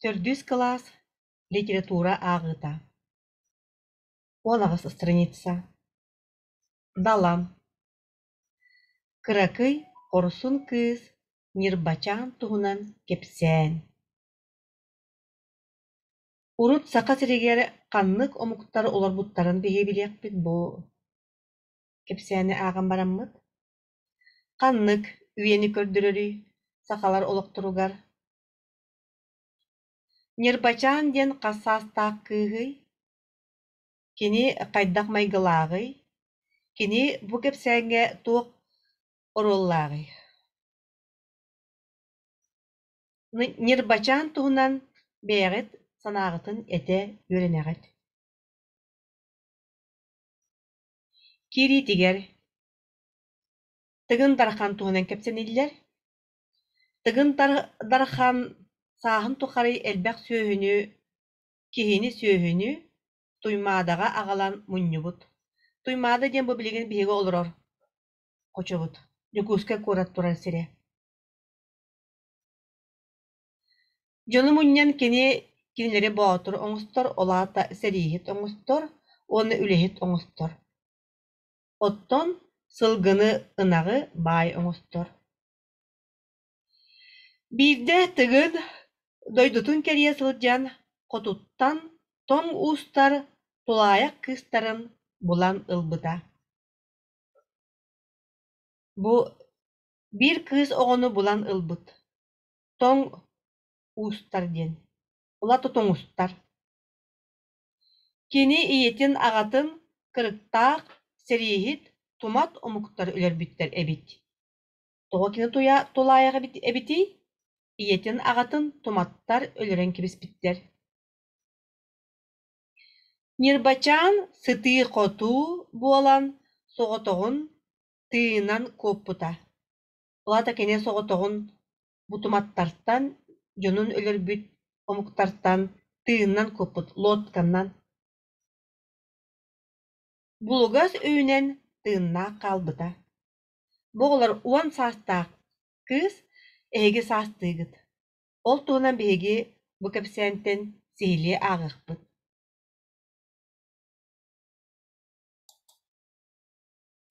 Төрдүс класс литература агыта. Онагыс страница. Далам. Кыракый орсун кыз нирбачан туһунан кепсään. Урут сақа сиригер каннык омуктар олорбуттарын биһиэбилиэхпит бу. Кепсääни ааган бараммыт. Каннык үөни көрдүрөрү сақалар олоктуругар. Нирбачан диэн хассаастаах кыыһый, кини хайдах майгылааҕый, кини бу кепсээҥҥэ туох оруллааҕый. Нирбачан туһунан бэйэҕит санааҕытын этэ үөрэнэҕит. Кириитигэр тыгын дархан туһунан кэпсэниллэр, тыгын дархан сааһын тухарый элбэх сүөһүнү, киһини сүөһүнү туймаадаҕа аҕалан мунньубут. Туймаада диэн бу билигин биһиги олорор хочобут. Дьокууска куорат турар сире. Дьону мунньан кинилэри боотур оҥустор, олаата сэрииһит оҥустор, уонна үлэһит оҥустор. Оттон сылгыны ынаҕы баай оҥустор. Биирдэ тыгын дойдутун кэрийэ сылдьан хотуттан тоҥ уустар тулаайах кыыстарын булан ылбыта. Бу биир кыыс оҕону булан ылбыт. Тоҥ уустар диэн. Улата тоҥустар. Кини ийэтин аҕатын кырыктаах сэрииһит тумат омуктар үлэрбиттэр эбит. Тоҕо кини тулаайах эбитий, ийэтин аҕатын туматтар өлөрөн кибиспиттэр. Нирбачаан сытыы-хотуу буолан соҕотоҕун тыынан куоппута. Улата кини соҕотоҕун бу туматтартан дьонун өлөрбүт омуктартан тыынан куоппут, лодканнан. Булугас өйүнэн тыыннаах хаалбыта. Бу оҕолор уон саастаах кыыс эһиги саастыыгыт. Ол туһунан биһиги бу кэпсээҥтэн сиһилиэ ааҕыахпыт.